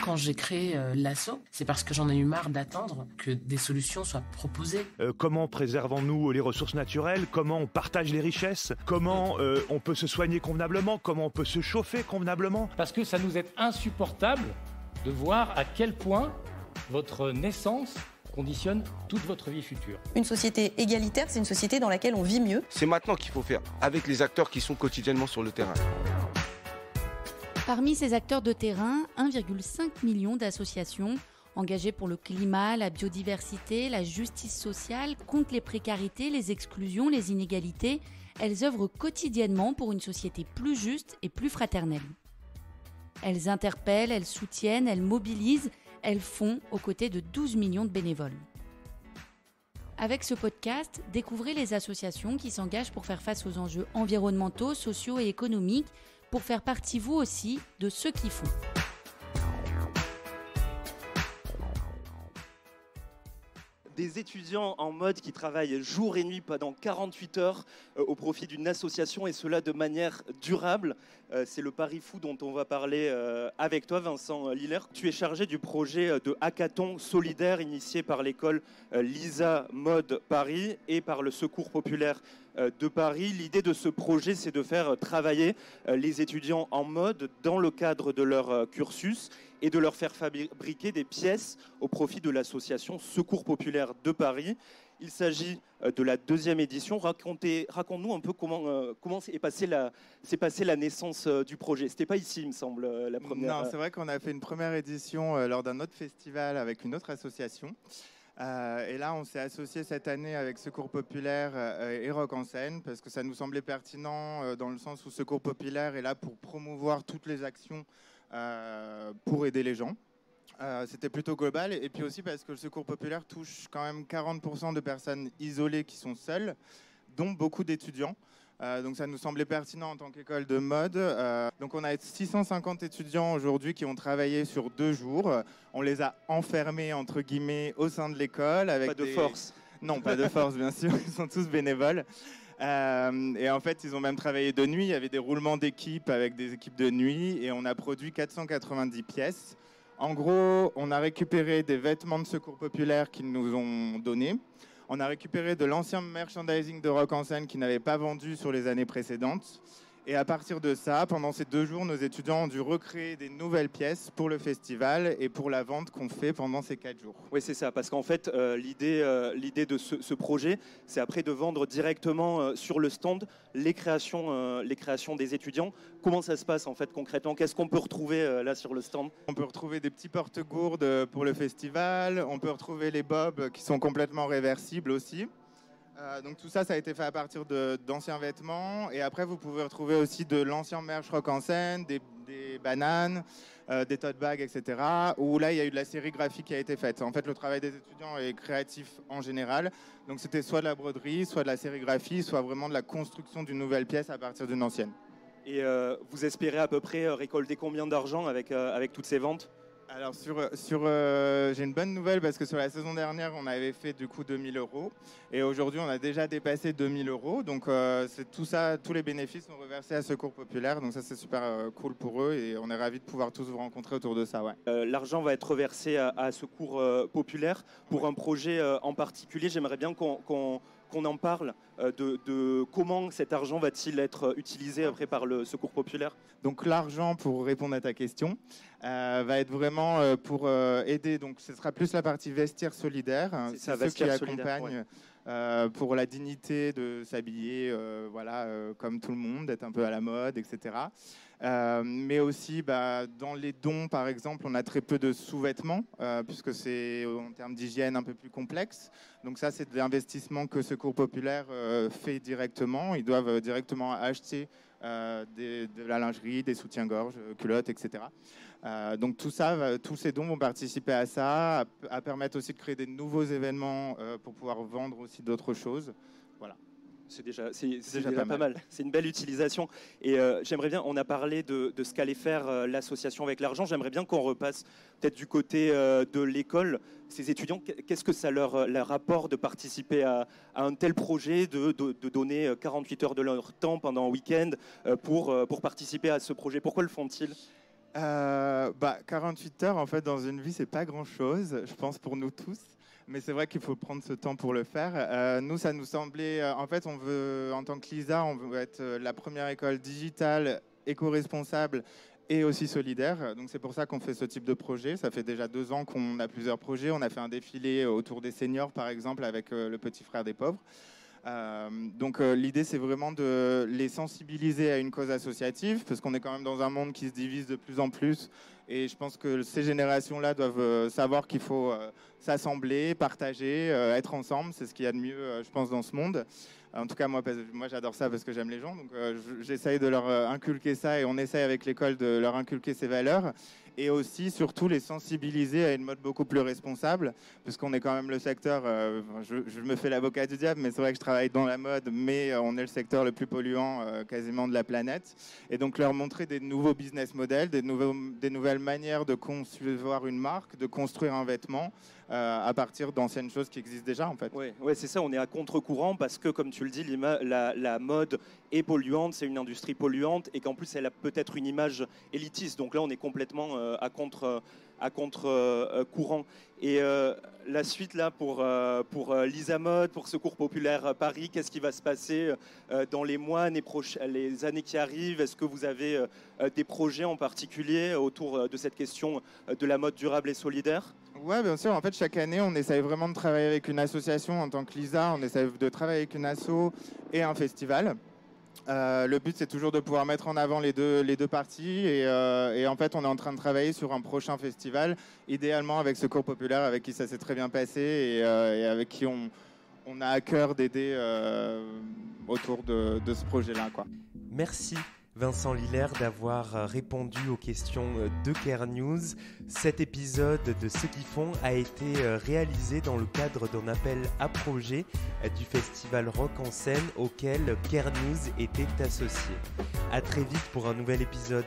quand j'ai créé l'asso, c'est parce que j'en ai eu marre d'attendre que des solutions soient proposées. Comment préservons-nous les ressources naturelles? Comment on partage les richesses? Comment on peut se soigner convenablement? Comment on peut se chauffer convenablement? Parce que ça nous est insupportable de voir à quel point votre naissance conditionne toute votre vie future. Une société égalitaire, c'est une société dans laquelle on vit mieux. C'est maintenant qu'il faut faire, avec les acteurs qui sont quotidiennement sur le terrain. Parmi ces acteurs de terrain, 1,5 million d'associations engagées pour le climat, la biodiversité, la justice sociale, contre les précarités, les exclusions, les inégalités. Elles œuvrent quotidiennement pour une société plus juste et plus fraternelle. Elles interpellent, elles soutiennent, elles mobilisent, elles font aux côtés de 12 millions de bénévoles. Avec ce podcast, découvrez les associations qui s'engagent pour faire face aux enjeux environnementaux, sociaux et économiques, pour faire partie vous aussi de ceux qui font. Des étudiants en mode qui travaillent jour et nuit pendant 48 heures au profit d'une association, et cela de manière durable. C'est le Paris Fou dont on va parler avec toi, Vincent Liller. Tu es chargé du projet de hackathon solidaire initié par l'école Lisa Mode Paris et par le Secours populaire de Paris. L'idée de ce projet, c'est de faire travailler les étudiants en mode dans le cadre de leur cursus et de leur faire fabriquer des pièces au profit de l'association Secours populaire de Paris. Il s'agit de la 2e édition. Raconte-nous un peu comment s'est passée la naissance du projet. C'était pas ici, il me semble, la première. Non, c'est vrai qu'on a fait une première édition lors d'un autre festival avec une autre association. Et là, on s'est associé cette année avec Secours populaire et Rock en scène parce que ça nous semblait pertinent dans le sens où Secours populaire est là pour promouvoir toutes les actions pour aider les gens. C'était plutôt global, et puis aussi parce que le Secours populaire touche quand même 40% de personnes isolées qui sont seules, dont beaucoup d'étudiants. Donc ça nous semblait pertinent en tant qu'école de mode. Donc on a 650 étudiants aujourd'hui qui ont travaillé sur 2 jours. On les a enfermés, entre guillemets, au sein de l'école. Avec pas de force. Non, pas de force, bien sûr. Ils sont tous bénévoles. Et en fait, ils ont même travaillé de nuit. Il y avait des roulements d'équipe avec des équipes de nuit. Et on a produit 490 pièces. En gros, on a récupéré des vêtements de Secours populaire qu'ils nous ont donnés. On a récupéré de l'ancien merchandising de Rock en scène qu'ils n'avaient pas vendu sur les années précédentes. Et à partir de ça, pendant ces 2 jours, nos étudiants ont dû recréer des nouvelles pièces pour le festival et pour la vente qu'on fait pendant ces 4 jours. Oui, c'est ça, parce qu'en fait, l'idée de ce projet, c'est après de vendre directement sur le stand les créations des étudiants. Comment ça se passe en fait concrètement? Qu'est-ce qu'on peut retrouver là sur le stand? On peut retrouver des petits porte-gourdes pour le festival, on peut retrouver les bobs qui sont complètement réversibles aussi. Donc tout ça, ça a été fait à partir d'anciens vêtements. Et après, vous pouvez retrouver aussi de l'ancien merch Rock en scène, des bananes, des tote bags, etc. Où là, il y a eu de la sérigraphie qui a été faite. En fait, le travail des étudiants est créatif en général. Donc c'était soit de la broderie, soit de la sérigraphie, soit vraiment de la construction d'une nouvelle pièce à partir d'une ancienne. Et vous espérez à peu près récolter combien d'argent avec toutes ces ventes? Alors j'ai une bonne nouvelle parce que sur la saison dernière, on avait fait du coup 2 000 € et aujourd'hui, on a déjà dépassé 2 000 €. Donc c'est tout ça, tous les bénéfices sont reversés à Secours populaire. Donc ça, c'est super cool pour eux et on est ravis de pouvoir tous vous rencontrer autour de ça. Ouais. L'argent va être reversé à Secours populaire pour un projet en particulier. J'aimerais bien qu'on en parle de comment cet argent va-t-il être utilisé après par le Secours populaire. Donc l'argent, pour répondre à ta question, va être vraiment pour aider. Donc ce sera plus la partie vestiaire solidaire. C'est ça, ceux qui solidaire, accompagnent pour la dignité de s'habiller comme tout le monde, d'être un peu à la mode, etc. Mais aussi dans les dons, par exemple, on a très peu de sous-vêtements puisque c'est en termes d'hygiène un peu plus complexe. Donc ça, c'est de l'investissement que Secours populaire fait directement. Ils doivent directement acheter de la lingerie, des soutiens-gorge, culottes, etc. Donc tout ça, tous ces dons vont participer à ça, à permettre aussi de créer des nouveaux événements pour pouvoir vendre aussi d'autres choses. Voilà. C'est déjà pas mal. C'est une belle utilisation. Et j'aimerais bien, on a parlé de ce qu'allait faire l'association avec l'argent. J'aimerais bien qu'on repasse peut-être du côté de l'école. Ces étudiants, qu'est-ce que ça leur apporte de participer à un tel projet, de donner 48 heures de leur temps pendant un week-end pour participer à ce projet? Pourquoi le font-ils? 48 heures, en fait, dans une vie, c'est pas grand-chose, je pense, pour nous tous. Mais c'est vrai qu'il faut prendre ce temps pour le faire. Nous, ça nous semblait... en fait, on veut, en tant que LISA, on veut être la première école digitale, éco-responsable et aussi solidaire. Donc c'est pour ça qu'on fait ce type de projet. Ça fait déjà 2 ans qu'on a plusieurs projets. On a fait un défilé autour des seniors, par exemple, avec le Petit Frère des Pauvres. Donc l'idée, c'est vraiment de les sensibiliser à une cause associative, parce qu'on est quand même dans un monde qui se divise de plus en plus. Et je pense que ces générations-là doivent savoir qu'il faut s'assembler, partager, être ensemble. C'est ce qu'il y a de mieux, je pense, dans ce monde. En tout cas, moi j'adore ça parce que j'aime les gens. Donc, j'essaye de leur inculquer ça et on essaye avec l'école de leur inculquer ces valeurs. Et aussi, surtout, les sensibiliser à une mode beaucoup plus responsable, puisqu'on est quand même le secteur, je me fais l'avocat du diable, mais c'est vrai que je travaille dans la mode, mais on est le secteur le plus polluant quasiment de la planète. Et donc, leur montrer des nouveaux business models, des nouvelles manières de concevoir une marque, de construire un vêtement, à partir d'anciennes choses qui existent déjà, en fait. Oui, c'est ça, on est à contre-courant parce que, comme tu le dis, la mode est polluante, c'est une industrie polluante et qu'en plus, elle a peut-être une image élitiste. Donc là, on est complètement à contre-courant. Et la suite, là, pour Lisa Mode, pour Secours Populaire Paris, qu'est-ce qui va se passer dans les mois, les années qui arrivent? Est-ce que vous avez des projets en particulier autour de cette question de la mode durable et solidaire? Oui, bien sûr. En fait, chaque année, on essaye vraiment de travailler avec une association en tant que LISA. On essaye de travailler avec une asso et un festival. Le but, c'est toujours de pouvoir mettre en avant les deux parties. Et en fait, on est en train de travailler sur un prochain festival, idéalement avec Secours Populaire, avec qui ça s'est très bien passé et avec qui on a à cœur d'aider autour de ce projet-là, quoi. Merci Vincent Lillers d'avoir répondu aux questions de Care News. Cet épisode de Ce qu'ils font a été réalisé dans le cadre d'un appel à projet du festival Rock en scène auquel Care News était associé. À très vite pour un nouvel épisode.